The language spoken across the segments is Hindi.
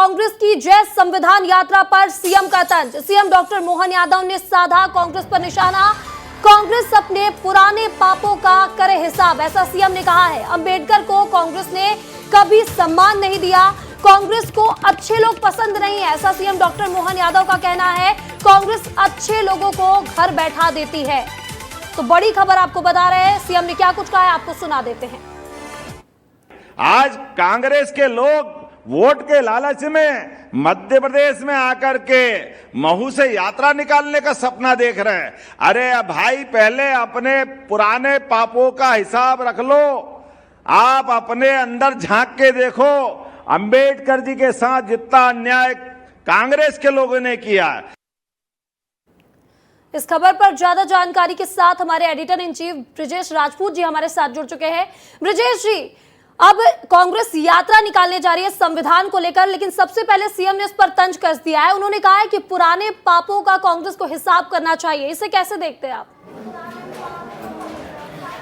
कांग्रेस की जय संविधान यात्रा पर सीएम का तंज। सीएम डॉक्टर मोहन यादव ने साधा कांग्रेस पर निशाना। कांग्रेस अपने पुराने पापों का करे हिसाब, ऐसा सीएम ने कहा है। अंबेडकर को कांग्रेस ने कभी सम्मान नहीं दिया, कांग्रेस को अच्छे लोग पसंद नहीं है, ऐसा सीएम डॉक्टर मोहन यादव का कहना है। कांग्रेस अच्छे लोगों को घर बैठा देती है। तो बड़ी खबर आपको बता रहे हैं, सीएम ने क्या कुछ कहा है आपको सुना देते हैं। आज कांग्रेस के लोग वोट के लालच में मध्य प्रदेश में आकर के महू से यात्रा निकालने का सपना देख रहे हैं। अरे भाई, पहले अपने पुराने पापों का हिसाब रख लो। आप अपने अंदर झांक के देखो, अंबेडकर जी के साथ जितना अन्याय कांग्रेस के लोगों ने किया। इस खबर पर ज्यादा जानकारी के साथ हमारे editor in chief Brijesh Rajput ji हमारे साथ जुड़ चुके हैं। ब्रिजेश जी, अब कांग्रेस यात्रा निकालने जा रही है संविधान को लेकर, लेकिन सबसे पहले सीएम ने इस पर तंज कस दिया है। उन्होंने कहा है कि पुराने पापों का कांग्रेस को हिसाब करना चाहिए। इसे कैसे देखते हैं आप?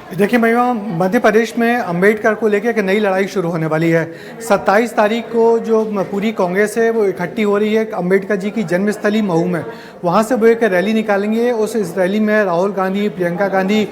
देखिए महिमा, मध्य प्रदेश में अंबेडकर को लेकर एक नई लड़ाई शुरू होने वाली है। 27 तारीख को जो पूरी कांग्रेस है वो इकट्ठी हो रही है अंबेडकर जी की जन्मस्थली महू में। वहाँ से वो एक रैली निकालेंगे। इस रैली में राहुल गांधी, प्रियंका गांधी,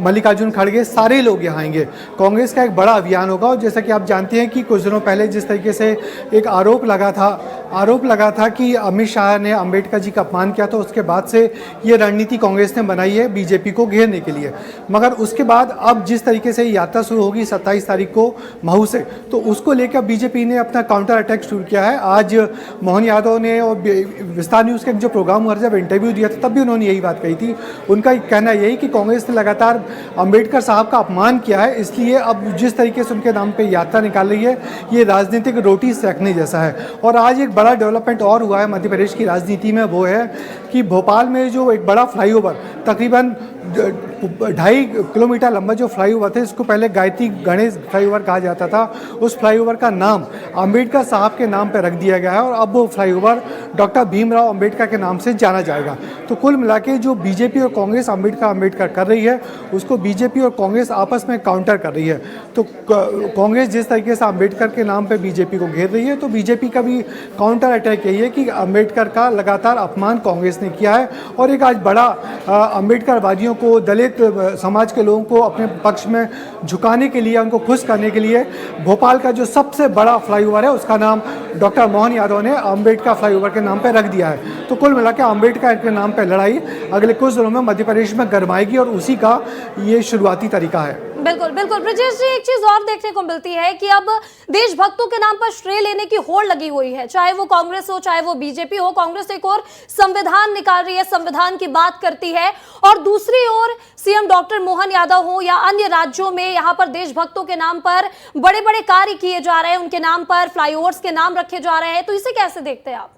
मल्लिकार्जुन खड़गे, सारे लोग यहाँ आएंगे। कांग्रेस का एक बड़ा अभियान होगा। और जैसा कि आप जानते हैं कि कुछ दिनों पहले जिस तरीके से एक आरोप लगा था कि अमित शाह ने अंबेडकर जी का अपमान किया था, उसके बाद से ये रणनीति कांग्रेस ने बनाई है बीजेपी को घेरने के लिए। मगर उसके बाद अब जिस तरीके से यात्रा शुरू होगी 27 तारीख को महू से, तो उसको लेकर बीजेपी ने अपना काउंटर अटैक शुरू किया है। आज मोहन यादव ने और विस्तार न्यूज़ के जो प्रोग्राम हुआ, जब इंटरव्यू दिया था तब भी उन्होंने यही बात कही थी। उनका कहना यही कि कांग्रेस ने लगातार अंबेडकर साहब का अपमान किया है, इसलिए अब जिस तरीके से उनके नाम पर यात्रा निकाल रही है ये राजनीतिक रोटी सेकने जैसा है। और आज एक बड़ा डेवलपमेंट और हुआ है मध्य प्रदेश की राजनीति में, वो है कि भोपाल में जो एक बड़ा फ्लाईओवर, तकरीबन 2.5 किलोमीटर लंबा जो फ्लाईओवर था, इसको पहले गायत्री गणेश फ्लाईओवर कहा जाता था, उस फ्लाईओवर का नाम अंबेडकर साहब के नाम पर रख दिया गया है और अब वो फ्लाईओवर डॉक्टर भीमराव अंबेडकर के नाम से जाना जाएगा। तो कुल मिला के जो बीजेपी और कांग्रेस अंबेडकर कर रही है, उसको बीजेपी और कांग्रेस आपस में काउंटर कर रही है। तो कांग्रेस जिस तरीके से अंबेडकर के नाम पर बीजेपी को घेर रही है, तो बीजेपी का भी काउंटर अटैक यही है कि अंबेडकर का लगातार अपमान कांग्रेस ने किया है। और एक आज बड़ा अंबेडकरवादियों को, दलित समाज के लोगों को अपने पक्ष में झुकाने के लिए, उनको खुश करने के लिए भोपाल का जो सबसे बड़ा फ्लाईओवर है उसका नाम डॉक्टर मोहन यादव ने अंबेडकर फ्लाईओवर के नाम पर रख दिया है। तो कुल मिलाकर अंबेडकर के नाम पर लड़ाई अगले कुछ दिनों में मध्य प्रदेश में गरमाएगी और उसी का ये शुरुआती तरीका है। बिल्कुल बिल्कुल ब्रिजेश जी, एक चीज और देखने को मिलती है कि अब देशभक्तों के नाम पर श्रेय लेने की होड़ लगी हुई है, चाहे वो कांग्रेस हो चाहे वो बीजेपी हो। कांग्रेस एक और संविधान निकाल रही है, संविधान की बात करती है, और दूसरी ओर सीएम डॉक्टर मोहन यादव हो या अन्य राज्यों में यहाँ पर देशभक्तों के नाम पर बड़े बड़े कार्य किए जा रहे हैं, उनके नाम पर फ्लाईओवर्स के नाम रखे जा रहे हैं। तो इसे कैसे देखते हैं आप?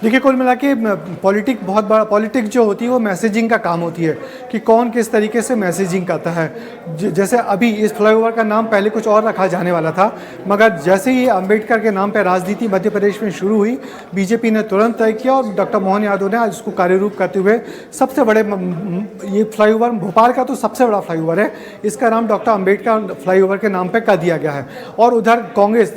देखिए, कुल मिला के पॉलिटिक्स बहुत बड़ा, पॉलिटिक्स जो होती है वो मैसेजिंग का काम होती है कि कौन किस तरीके से मैसेजिंग करता है। जैसे अभी इस फ्लाईओवर का नाम पहले कुछ और रखा जाने वाला था, मगर जैसे ही अंबेडकर के नाम पर राजनीति मध्य प्रदेश में शुरू हुई, बीजेपी ने तुरंत तय किया और डॉक्टर मोहन यादव ने आज उसको कार्यरूप करते हुए सबसे बड़े, ये फ्लाईओवर भोपाल का तो सबसे बड़ा फ्लाईओवर है, इसका नाम डॉक्टर अंबेडकर फ्लाईओवर के नाम पर कर दिया गया है। और उधर कांग्रेस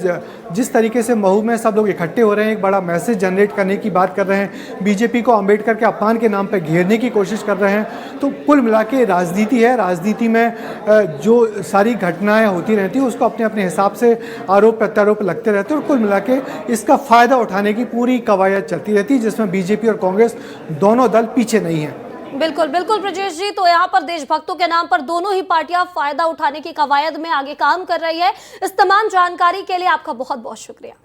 जिस तरीके से महू में सब लोग इकट्ठे हो रहे हैं, एक बड़ा मैसेज जनरेट करने की बात कर रहे हैं, बीजेपी को अंबेडकर के अपमान के नाम पर घेरने की कोशिश कर रहे हैं। तो कुल मिला के राजनीति है, राजनीति में जो सारी घटनाएं होती रहती है उसको अपने अपने हिसाब से आरोप प्रत्यारोप लगते रहते हैं, और कुल मिला के इसका फायदा उठाने की पूरी कवायद चलती रहती है, जिसमें बीजेपी और कांग्रेस दोनों दल पीछे नहीं है। बिल्कुल बिल्कुल ब्रजेश जी, तो यहाँ पर देशभक्तों के नाम पर दोनों ही पार्टियां फायदा उठाने की कवायद में आगे काम कर रही है। इस तमाम जानकारी के लिए आपका बहुत बहुत शुक्रिया।